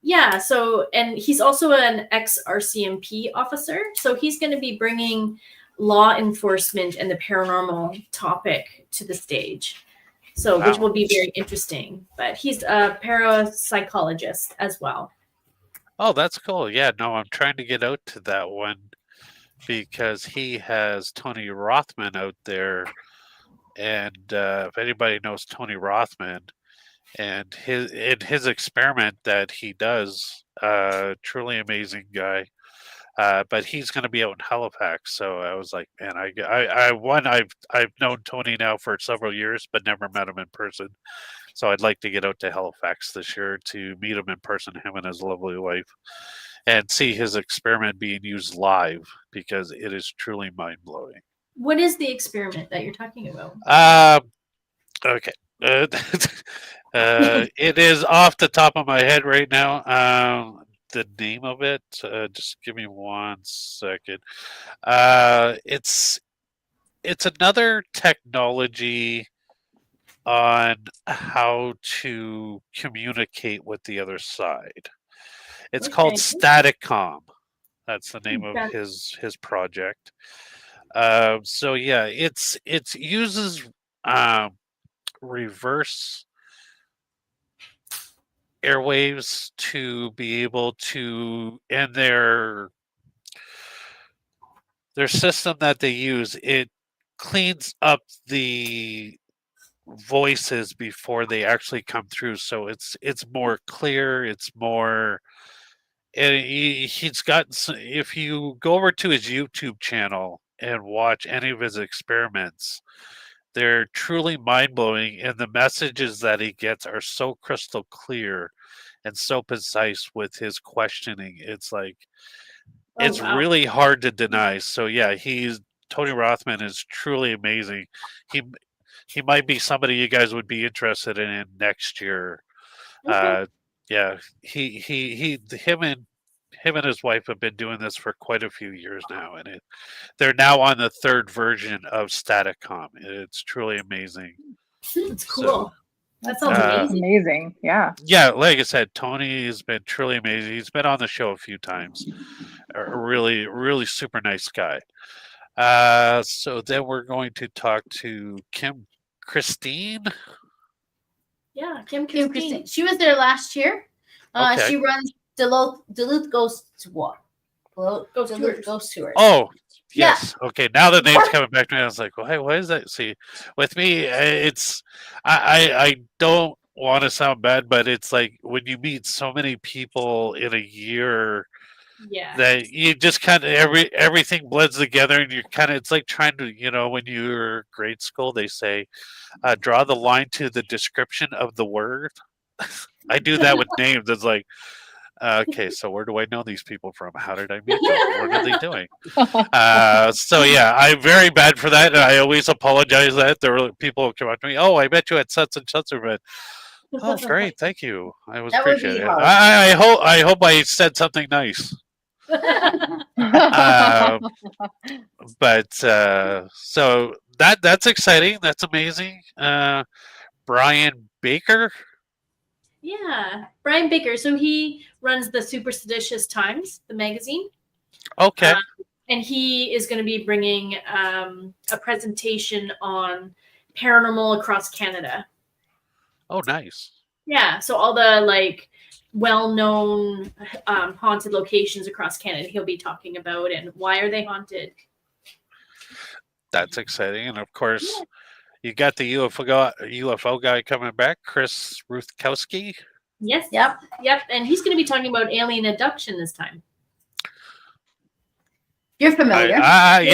Speaker 2: Yeah. So, and he's also an ex-RCMP officer. So he's going to be bringing law enforcement and the paranormal topic to the stage. So, which will be very interesting. But he's a parapsychologist as well.
Speaker 1: Oh, that's cool. Yeah, no, I'm trying to get out to that one because he has Tony Rothman out there. And if anybody knows Tony Rothman and his experiment that he does, truly amazing guy. But he's going to be out in Halifax, so I was like, man, I've known Tony now for several years, but never met him in person. So I'd like to get out to Halifax this year to meet him in person, him and his lovely wife, and see his experiment being used live because it is truly mind blowing.
Speaker 2: What is the experiment that you're talking about?
Speaker 1: Okay. It is off the top of my head right now. The name of it, just give me 1 second. It's another technology on how to communicate with the other side. It's called Staticom. That's the name of his project. So yeah, it uses reverse airwaves to be able to, and their system that they use, it cleans up the voices before they actually come through, so it's more clear, it's more. And he's got, if you go over to his YouTube channel and watch any of his experiments, they're truly mind-blowing, and the messages that he gets are so crystal clear and so precise with his questioning. It's like, it's really hard to deny. So yeah, Tony Rothman is truly amazing. He might be somebody you guys would be interested in next year.
Speaker 2: Okay.
Speaker 1: Yeah, him and his wife have been doing this for quite a few years now, and they're now on the 3rd version of Staticom. It's truly amazing.
Speaker 2: It's cool. That sounds amazing.
Speaker 5: Amazing. Yeah.
Speaker 1: Yeah, like I said, Tony has been truly amazing. He's been on the show a few times. A really, really super nice guy. So then we're going to talk to Christine.
Speaker 2: Yeah, Christine.
Speaker 4: She was there last year.
Speaker 1: Okay.
Speaker 4: She runs Duluth Ghost Walk. Ghost Tours.
Speaker 1: Oh, yes. Yeah. Okay, now the name's coming back to me. I was like, well, hey, what is that? See, with me, it's I don't want to sound bad, but it's like when you meet so many people in a year, that you just kind of everything blends together, and you're kind of, it's like trying to, when you're grade school, they say, draw the line to the description of the word. I do that with names. It's like, okay, so where do I know these people from? How did I meet them? What are they doing? So yeah, I'm very bad for that, and I always apologize that there were people who come up to me. Oh, I met you at such and such event. Oh, great, thank you. I was appreciate it. I hope I said something nice. But so that's exciting. That's amazing. Brian Baker.
Speaker 2: Yeah, Brian Baker. So he runs the Superstitious Times, the magazine.
Speaker 1: Okay.
Speaker 2: And he is going to be bringing a presentation on paranormal across Canada.
Speaker 1: Oh, nice.
Speaker 2: Yeah, so all the well-known haunted locations across Canada he'll be talking about, and why are they haunted.
Speaker 1: That's exciting. And of course, you got the UFO guy coming back, Chris Ruthkowski.
Speaker 2: Yes.
Speaker 4: Yep.
Speaker 2: Yep. And he's going to be talking about alien abduction this time.
Speaker 4: You're familiar.
Speaker 1: That's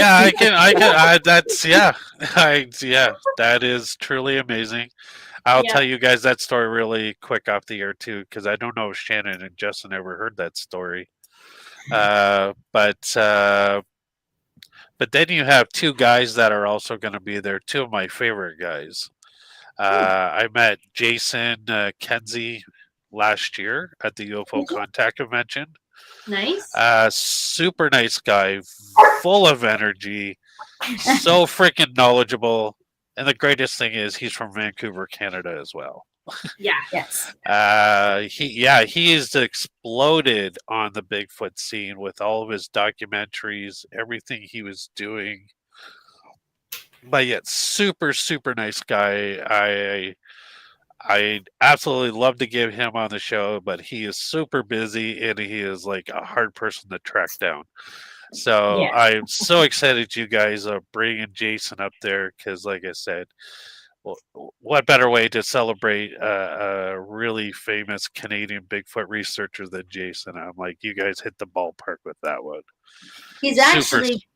Speaker 1: that is truly amazing. I'll
Speaker 2: Yeah.
Speaker 1: tell you guys that story really quick off the air too, because I don't know if Shannon and Justin ever heard that story. But then you have two guys that are also going to be there. Two of my favorite guys. I met Jason Kenzie last year at the UFO Contact Convention.
Speaker 2: Nice.
Speaker 1: Super nice guy, full of energy, so freaking knowledgeable. And the greatest thing is he's from Vancouver, Canada as well.
Speaker 2: Yeah.
Speaker 4: Yes.
Speaker 1: He's exploded on the Bigfoot scene with all of his documentaries, everything he was doing. But yet super, super nice guy. I absolutely love to give him on the show, but he is super busy and he is like a hard person to track down. So
Speaker 2: Yeah.
Speaker 1: I'm so excited you guys are bringing Jason up there because, like I said, well, what better way to celebrate a really famous Canadian Bigfoot researcher than Jason? I'm like, you guys hit the ballpark with that one.
Speaker 4: He's actually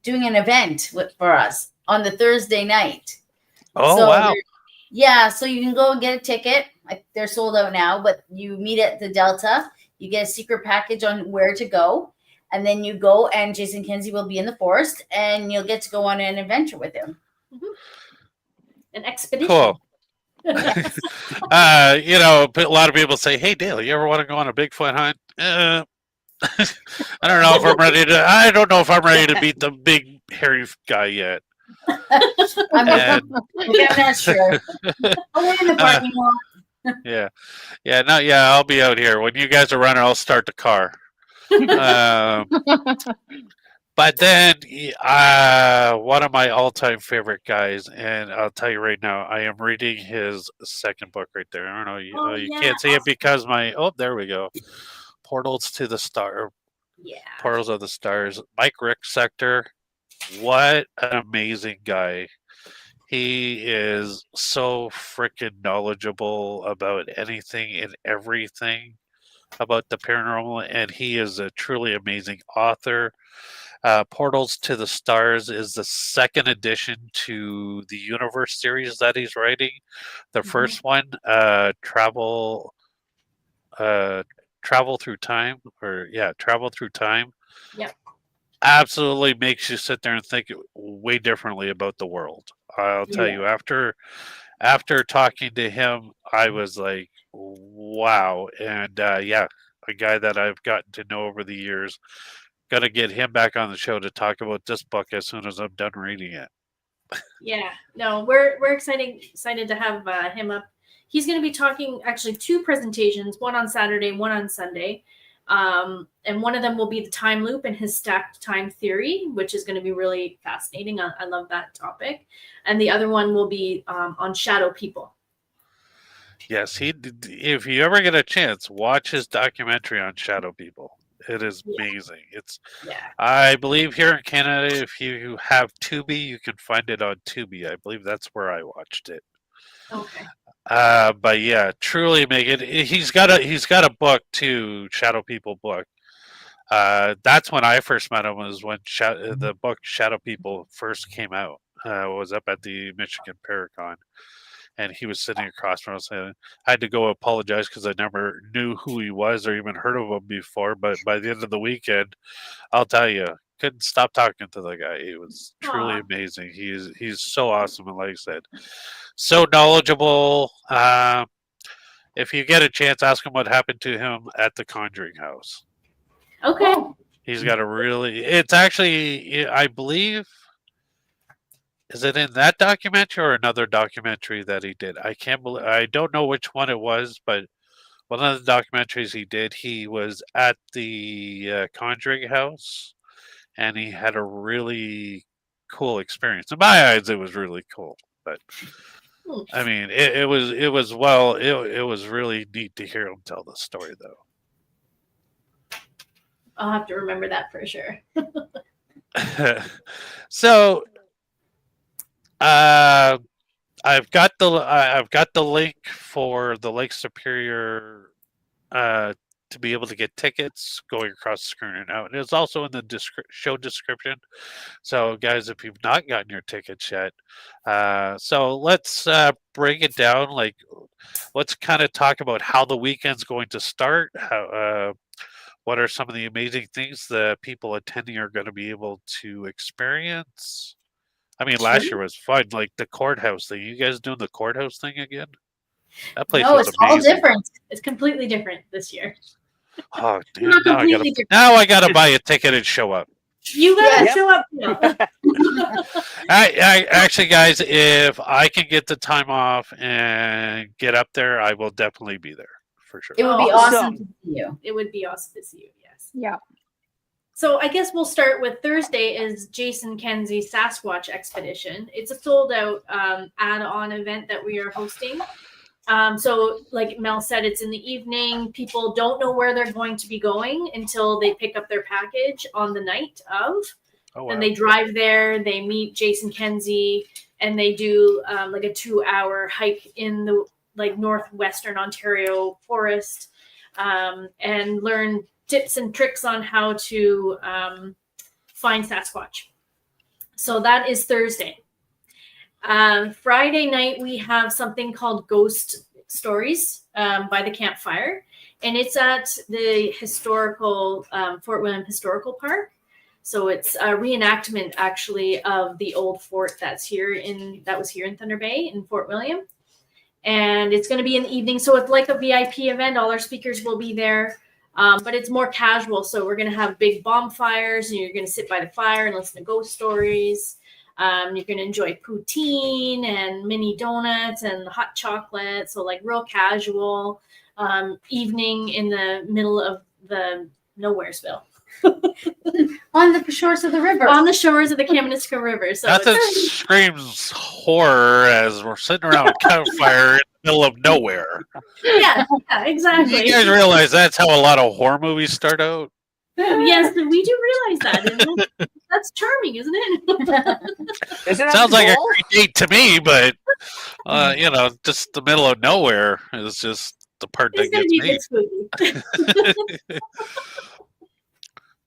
Speaker 4: doing an event for us on the Thursday night.
Speaker 1: Oh, wow.
Speaker 4: Yeah, so you can go and get a ticket. They're sold out now, but you meet at the Delta. You get a secret package on where to go. And then you go, and Jason Kenzie will be in the forest, and you'll get to go on an adventure with him.
Speaker 2: Mm-hmm. An expedition.
Speaker 1: Cool. A lot of people say, "Hey, Dale, you ever want to go on a Bigfoot hunt?" I don't know if I'm ready to. I don't know if I'm ready to beat the big hairy guy yet.
Speaker 4: I'm not sure. I'll in the parking lot.
Speaker 1: I'll be out here when you guys are running. I'll start the car. But then, one of my all-time favorite guys, and I'll tell you right now, I am reading his second book right there. I don't know, you can't see it because there we go. Portals to the Star.
Speaker 2: Yeah.
Speaker 1: Portals of the Stars. Mike Ricksector. What an amazing guy. He is so freaking knowledgeable about anything and everything about the paranormal, and he is a truly amazing author. Portals to the Stars is the second edition to the Universe series that he's writing. The first one, Travel Through Time, Travel Through Time.
Speaker 2: Yep.
Speaker 1: Absolutely makes you sit there and think way differently about the world. I'll tell you, after talking to him, I was like, wow. And a guy that I've gotten to know over the years. Got to get him back on the show to talk about this book as soon as I'm done reading it.
Speaker 2: Yeah, no, we're excited to have him up. He's going to be talking actually 2 presentations, one on Saturday, one on Sunday. And one of them will be the time loop and his stacked time theory, which is going to be really fascinating. I love that topic. And the other one will be on shadow people.
Speaker 1: Yes, if you ever get a chance, watch his documentary on shadow people. It is amazing. I believe here in Canada, if you have Tubi, you can find it on Tubi. I believe that's where I watched it.
Speaker 2: Okay.
Speaker 1: But yeah, truly make it. He's got a book too, Shadow People book. That's when I first met him. Was when the book Shadow People first came out. Was up at the Michigan Paracon. And he was sitting across from us. And I had to go apologize because I never knew who he was or even heard of him before. But by the end of the weekend, I'll tell you, couldn't stop talking to the guy. He was truly amazing. He's so awesome, and like I said, so knowledgeable. If you get a chance, ask him what happened to him at the Conjuring House.
Speaker 2: Okay.
Speaker 1: He's got it's actually, I believe. Is it in that documentary or another documentary that he did? I don't know which one it was, but one of the documentaries he did, he was at the Conjuring House, and he had a really cool experience. In my eyes, it was really cool. But I mean, it was really neat to hear him tell the story, though.
Speaker 2: I'll have to remember that for sure.
Speaker 1: So. I've got the link for the Lake Superior to be able to get tickets going across the screen right now. And it's also in the show description. So, guys, if you've not gotten your tickets yet, so let's break it down. Like, let's kind of talk about how the weekend's going to start. What are some of the amazing things that people attending are going to be able to experience? I mean, last year was fun. Like the courthouse thing. You guys doing the courthouse thing again? That place
Speaker 4: No,
Speaker 1: was
Speaker 4: it's all
Speaker 1: amazing.
Speaker 4: different.
Speaker 2: It's completely different this year.
Speaker 1: Oh, dude,
Speaker 2: Not
Speaker 1: now
Speaker 2: completely different.
Speaker 1: I gotta buy a ticket and show up.
Speaker 2: You gotta
Speaker 3: Yep.
Speaker 2: show up. Now.
Speaker 1: I actually, guys, if I can get the time off and get up there, I will definitely be there for sure.
Speaker 4: It would be
Speaker 3: Awesome.
Speaker 4: awesome to see you.
Speaker 2: It would be awesome to see you. Yes.
Speaker 5: Yeah.
Speaker 2: So I guess we'll start with Thursday is Jason Kenzie's Sasquatch Expedition. It's a sold out add-on event that we are hosting. So like Mel said, it's in the evening. People don't know where they're going to be going until they pick up their package on the night of.
Speaker 1: Oh, wow.
Speaker 2: And they drive there, they meet Jason Kenzie, and they do like a 2-hour hike in the like northwestern Ontario forest and learn tips and tricks on how to find Sasquatch. So that is Thursday. Friday night, we have something called Ghost Stories by the Campfire, and it's at the historical Fort William Historical Park. So it's a reenactment, actually, of the old fort that was here in Thunder Bay in Fort William. And it's going to be in the evening, so it's like a VIP event. All our speakers will be there. But it's more casual. So we're going to have big bonfires, and you're going to sit by the fire and listen to ghost stories. You're going to enjoy poutine and mini donuts and hot chocolate. So like real casual evening in the middle of the Nowheresville.
Speaker 4: On the shores of the river.
Speaker 2: On the shores of the Kaminista River. So
Speaker 1: Nothing screams horror as we're sitting around a campfire in the middle of nowhere.
Speaker 2: yeah, exactly.
Speaker 1: You guys realize that's how a lot of horror movies start out?
Speaker 2: Yes, we do realize that. And that's charming, isn't it?
Speaker 3: Isn't that
Speaker 1: Sounds
Speaker 3: the
Speaker 1: like a
Speaker 3: goal?
Speaker 1: great date to me, but just the middle of nowhere is just the part that
Speaker 2: It's going
Speaker 1: gets
Speaker 2: to be a
Speaker 1: me.
Speaker 2: bit spooky.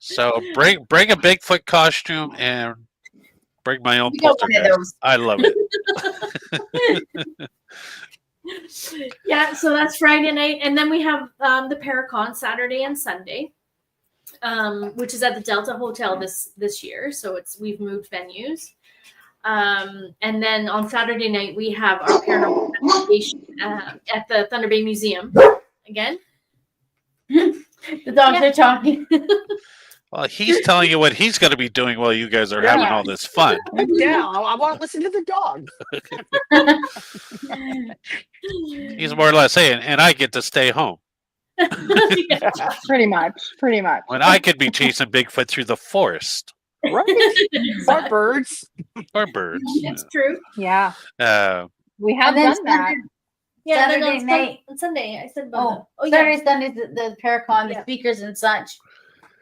Speaker 1: So bring a Bigfoot costume and bring my own
Speaker 4: We got one of
Speaker 1: poltergeist.
Speaker 4: those.
Speaker 1: I love it.
Speaker 2: Yeah, so that's Friday night. And then we have the Paracon Saturday and Sunday, which is at the Delta Hotel this year. So we've moved venues. And then on Saturday night, we have our paranormal investigation at the Thunder Bay Museum. Again.
Speaker 4: The dogs are talking.
Speaker 1: Well, he's telling you what he's going to be doing while you guys are having all this fun.
Speaker 3: Yeah, I want to listen to the dog.
Speaker 1: He's more or less saying, and I get to stay home
Speaker 5: Pretty much.
Speaker 1: when I could be chasing Bigfoot through the forest
Speaker 3: Right? Or birds.
Speaker 1: or birds.
Speaker 2: It's true.
Speaker 5: Yeah. We have
Speaker 4: And then
Speaker 5: done that.
Speaker 2: Yeah, then
Speaker 4: Saturday night.
Speaker 2: on Sunday, I said about
Speaker 4: Oh,
Speaker 2: yeah.
Speaker 4: Saturday, Sunday, the Paracon, the
Speaker 2: Yeah.
Speaker 4: speakers and such.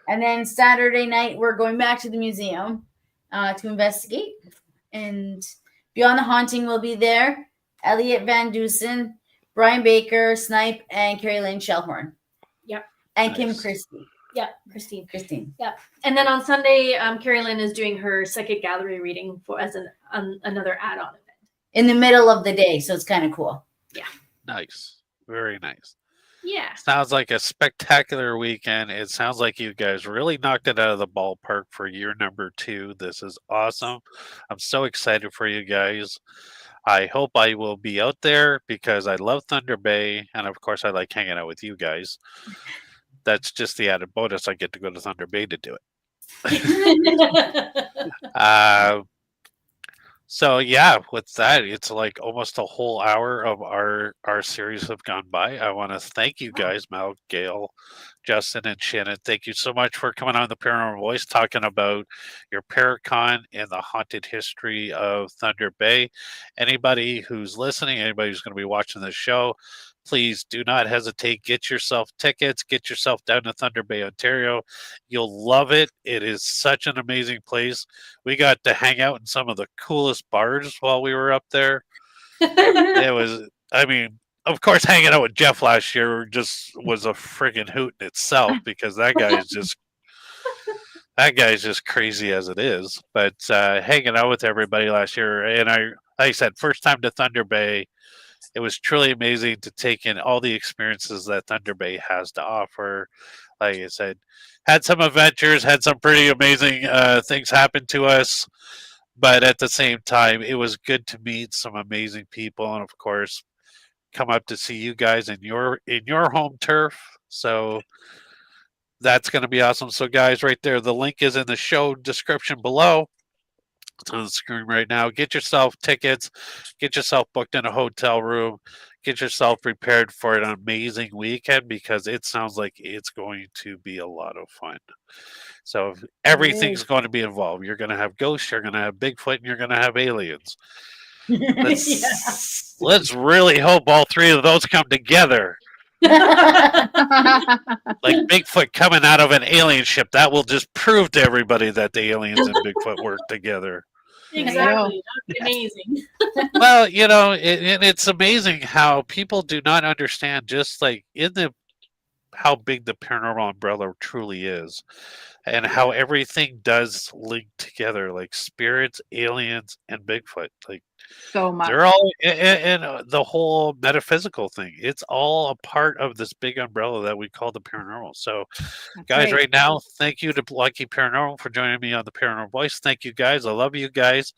Speaker 4: And then Saturday night, we're going back to the museum to investigate. And Beyond the Haunting will be there. Elliot Van Dusen, Brian Baker, Snipe, and Carrie Lynn Shellhorn.
Speaker 2: Yep.
Speaker 4: And Kim
Speaker 1: Nice.
Speaker 4: Christie.
Speaker 2: Yeah, Christine.
Speaker 4: Christine.
Speaker 2: And then on Sunday, Carrie Lynn is doing her psychic gallery reading as another add-on event.
Speaker 4: In the middle of the day, so it's kind of cool.
Speaker 1: Nice. Very nice.
Speaker 2: Yeah.
Speaker 1: Sounds like a spectacular weekend. It sounds like you guys really knocked it out of the ballpark for year number 2. This is awesome. I'm so excited for you guys. I hope I will be out there because I love Thunder Bay. And of course, I like hanging out with you guys. That's just the added bonus. I get to go to Thunder Bay to do it. So yeah, with that, it's like almost a whole hour of our series have gone by. I want to thank you guys, Mel, Gail, Justin, and Shannon. Thank you so much for coming on the Paranormal Voice, talking about your Paracon and the haunted history of Thunder Bay. Anybody who's listening, anybody who's going to be watching this show, please do not hesitate. Get yourself tickets. Get yourself down to Thunder Bay, Ontario. You'll love it. It is such an amazing place. We got to hang out in some of the coolest bars while we were up there. It was, I mean, of course, hanging out with Jeff last year just was a friggin' hoot in itself because that guy's just crazy as it is. But hanging out with everybody last year, and like I said, first time to Thunder Bay, it was truly amazing to take in all the experiences that Thunder Bay has to offer. Like I said, had some adventures, had some pretty amazing things happen to us, but at the same time, it was good to meet some amazing people, and of course, come up to see you guys in your home turf. So that's going to be awesome. So, guys, right there, the link is in the show description below. It's on the screen right now. Get yourself tickets, get yourself booked in a hotel room, get yourself prepared for an amazing weekend because it sounds like it's going to be a lot of fun. So everything's going to be involved. You're going to have ghosts, you're going to have Bigfoot, and you're going to have aliens. Let's really hope all three of those come together. Like Bigfoot coming out of an alien ship, that will just prove to everybody that the aliens and Bigfoot work together.
Speaker 2: Exactly. That'd be amazing.
Speaker 1: Well, it's amazing how people do not understand just like how big the paranormal umbrella truly is and how everything does link together, like spirits, aliens, and Bigfoot. Like
Speaker 5: So much.
Speaker 1: they're all and the whole metaphysical thing. It's all a part of this big umbrella that we call the paranormal. So,
Speaker 5: That's
Speaker 1: guys, right now, thank you to Lucky Paranormal for joining me on the Paranormal Voice. Thank you, guys. I love you guys.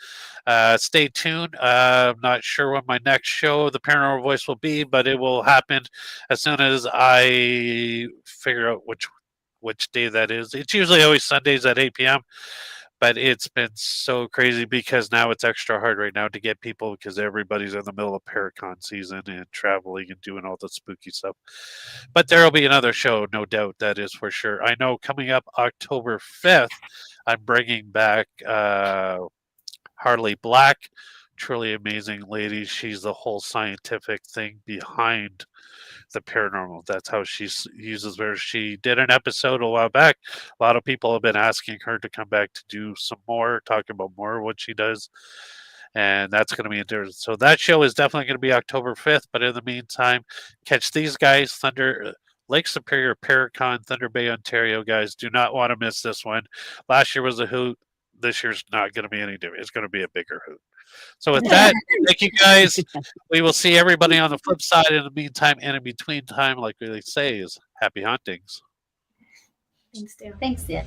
Speaker 1: Stay tuned. I'm not sure when my next show, the Paranormal Voice, will be, but it will happen as soon as I figure out which day that is. It's usually always Sundays at 8 p.m. But it's been so crazy because now it's extra hard right now to get people because everybody's in the middle of Paracon season and traveling and doing all the spooky stuff. But there will be another show, no doubt, that is for sure. I know coming up October 5th, I'm bringing back Harley Black, truly amazing lady. She's the whole scientific thing behind the paranormal. That's how she uses her. She did an episode a while back. A lot of people have been asking her to come back to do some more, talk about more of what she does. And that's going to be interesting. So that show is definitely going to be October 5th. But in the meantime, catch these guys, Lake Superior Paracon, Thunder Bay, Ontario, guys. Do not want to miss this one. Last year was a hoot. This year's not going to be any different. It's going to be a bigger hoot. So with that, thank you guys. We will see everybody on the flip side. In the meantime and in between time, like we say, is happy huntings.
Speaker 2: Thanks, Dale.
Speaker 4: Thanks, Dan.